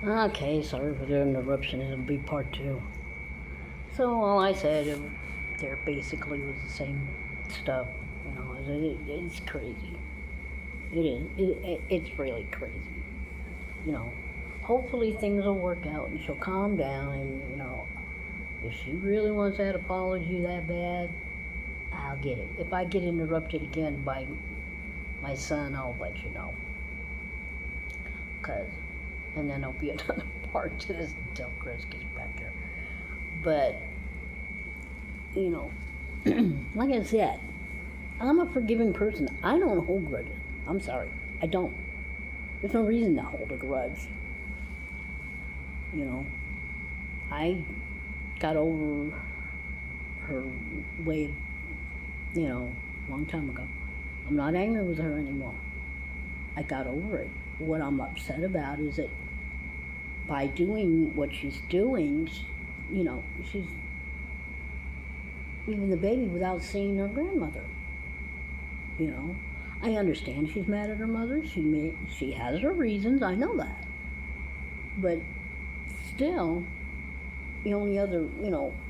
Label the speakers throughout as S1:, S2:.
S1: Okay, sorry for the interruption. It'll be part two. So all I said, there basically was the same stuff. It's crazy. It is. It's really crazy. You know, hopefully things will work out and she'll calm down. And if she really wants that apology that bad, I'll get it. If I get interrupted again by my son, I'll let you know. Cause, and then there'll be another part to this until Chris gets back here. But you know, like I said, I'm a forgiving person. I don't hold grudges. I'm sorry. I don't. There's no reason to hold a grudge. You know, I got over her way, a long time ago. I'm not angry with her anymore. I got over it. What I'm upset about is that by doing what she's doing, she's leaving the baby without seeing her grandmother. I understand she's mad at her mother. She has her reasons. I know that, but still, the only other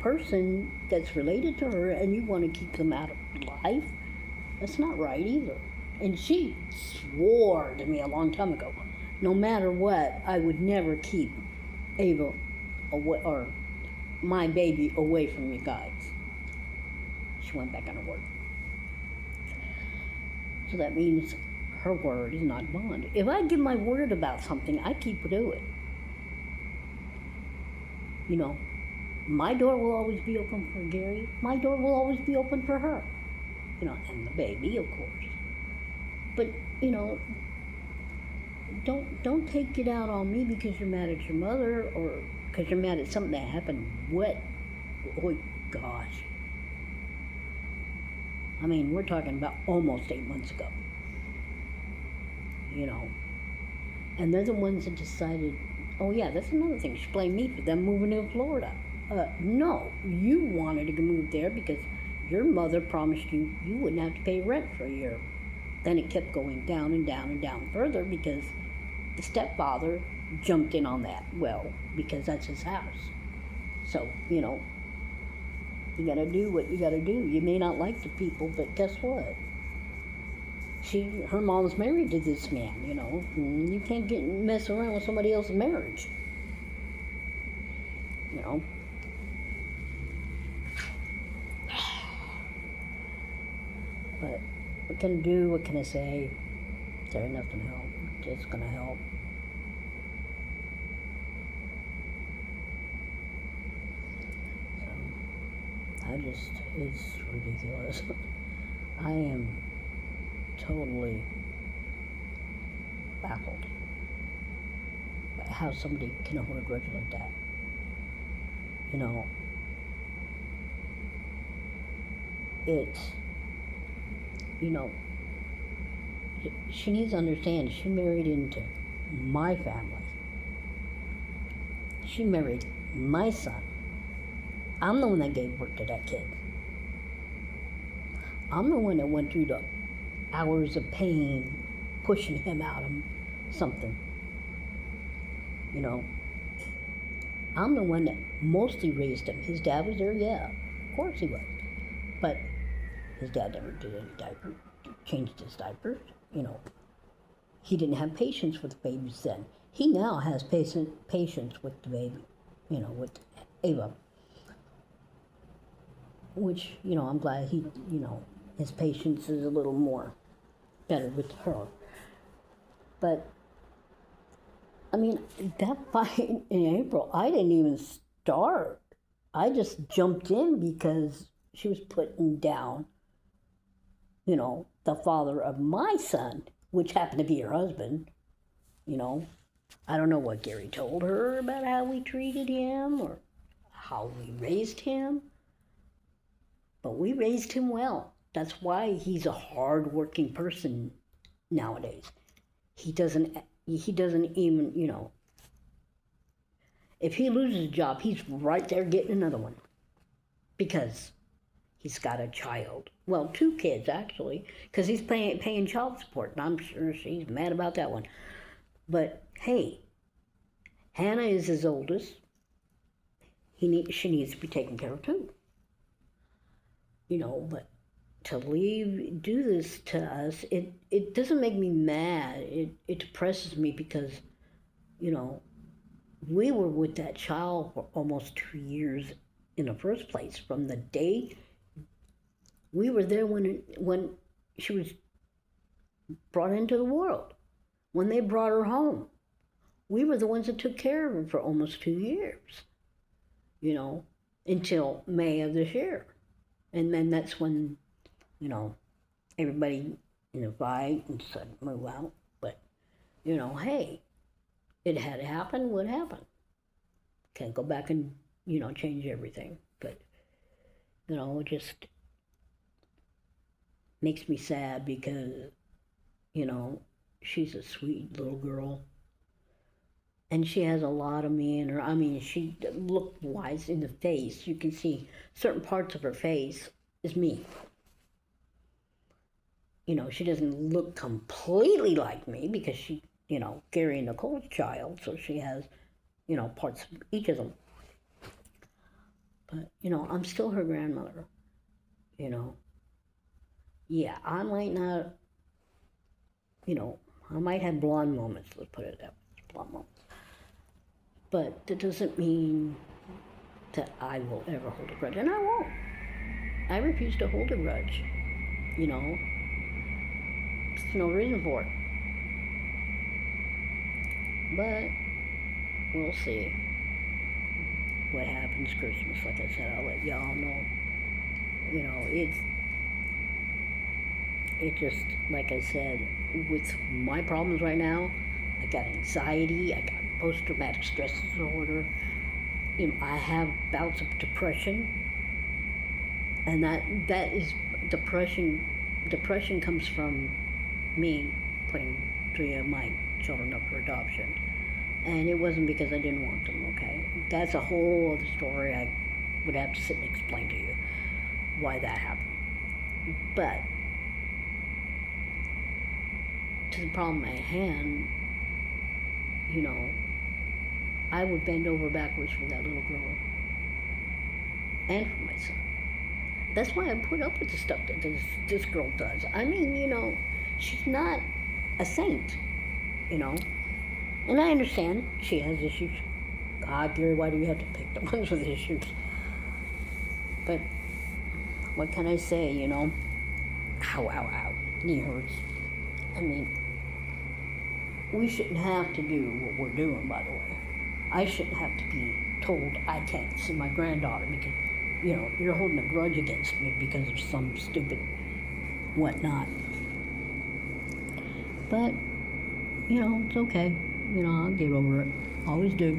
S1: person that's related to her, and you want to keep them out of life, that's not right either. And she swore to me a long time ago, no matter what, I would never keep Ava away, or my baby away from you guys. She went back on her word. So that means her word is not bond. If I give my word about something, I keep to it. My door will always be open for Gary. My door will always be open for her. And the baby, of course. But, don't take it out on me because you're mad at your mother or because you're mad at something that happened. What? Oh, gosh. I mean, we're talking about almost 8 months ago. And they're the ones that decided, oh yeah, that's another thing. She blamed me for them moving to Florida. No, you wanted to move there because your mother promised you wouldn't have to pay rent for a year. Then it kept going down and down and down further because the stepfather jumped in on that. Well, because that's his house. So, you gotta do what you gotta do. You may not like the people, but guess what? Her mom's married to this man, You can't mess around with somebody else's marriage. But what can I do? What can I say? There ain't nothing to help. Just gonna help. It's ridiculous. I am totally baffled by how somebody can hold a grudge like that. It's, she needs to understand she married into my family. She married my son. I'm the one that gave birth to that kid. I'm the one that went through the hours of pain pushing him out of something. I'm the one that mostly raised him. His dad was there, yeah, of course he was. But his dad never did any diapers, changed his diapers, He didn't have patience with the babies then. He now has patience with the baby, with Ava. Which, I'm glad his patience is a little more better with her. But, I mean, that fight in April, I didn't even start. I just jumped in because she was putting down, the father of my son, which happened to be her husband. I don't know what Gary told her about how we treated him or how we raised him. But we raised him well. That's why he's a hard-working person nowadays. He doesn't even, if he loses a job, he's right there getting another one. Because he's got a child. Well, 2 kids, actually, because he's paying child support, and I'm sure she's mad about that one. But, hey, Hannah is his oldest. She needs to be taken care of too. But to do this to us, it doesn't make me mad. It depresses me because, you know, we were with that child for almost 2 years in the first place. From the day we were there when she was brought into the world, when they brought her home, we were the ones that took care of her for almost 2 years, until May of this year. And then that's when, everybody in a fight and said move out. But, hey, it had happened, what happened? Can't go back and, change everything. But, it just makes me sad because, she's a sweet little girl. And she has a lot of me in her. I mean, she look-wise in the face, you can see certain parts of her face is me. She doesn't look completely like me because she, Gary Nicole's child, so she has, parts of each of them. But, I'm still her grandmother, Yeah, I might not, I might have blonde moments, let's put it that way, blonde moments. But that doesn't mean that I will ever hold a grudge, and I won't. I refuse to hold a grudge, There's no reason for it. But we'll see what happens Christmas. Like I said, I'll let y'all know. It just, like I said, with my problems right now, I got anxiety, I got post-traumatic stress disorder, I have bouts of depression, and that is depression comes from me putting 3 of my children up for adoption, and it wasn't because I didn't want them, okay? That's a whole other story. I would have to sit and explain to you why that happened. But to the problem at hand, I would bend over backwards for that little girl and for my son. That's why I put up with the stuff that this girl does. I mean, she's not a saint, And I understand she has issues. God, Gary, why do you have to pick the ones with issues? But what can I say, Ow, ow, ow. Knee hurts. I mean, we shouldn't have to do what we're doing, by the way. I shouldn't have to be told I can't see my granddaughter because, you're holding a grudge against me because of some stupid whatnot. But, it's okay. I'll get over it. Always do.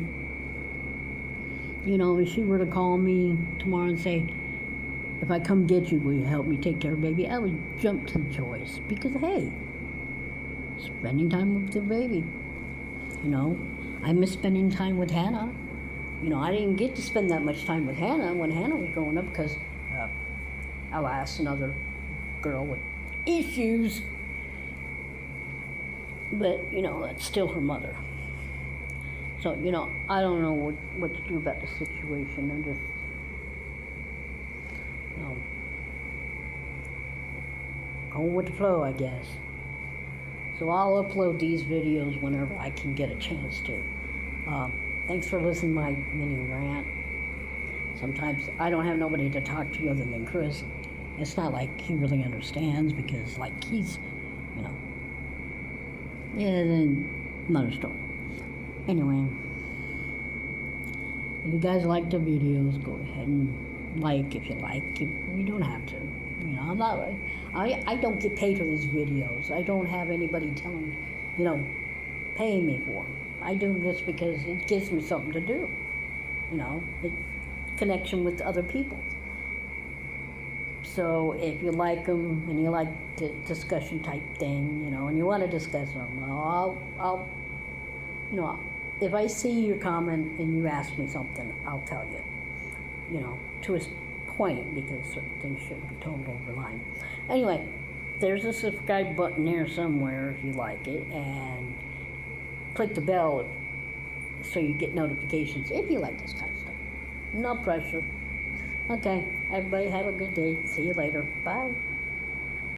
S1: If she were to call me tomorrow and say, if I come get you, will you help me take care of baby? I would jump to the choice because, hey, spending time with the baby. I miss spending time with Hannah. I didn't get to spend that much time with Hannah when Hannah was growing up because, alas, another girl with issues. But, that's still her mother. So, I don't know what to do about the situation. I'm just, going with the flow, I guess. So I'll upload these videos whenever I can get a chance to. Thanks for listening to my mini rant. Sometimes I don't have nobody to talk to other than Chris. It's not like he really understands because, he's, yeah, then another story. Anyway, if you guys like the videos, go ahead and like if you like. You don't have to. I'm not. I don't get paid for these videos. I don't have anybody telling, paying me for them. I do this because it gives me something to do. The connection with other people. So if you like them and you like the discussion type thing, and you want to discuss them, I'll if I see your comment and you ask me something, I'll tell you, to a point because certain things shouldn't be told over the line. Anyway, there's a subscribe button there somewhere if you like it, and click the bell so you get notifications if you like this kind of stuff. No pressure. Okay, everybody have a good day. See you later. Bye.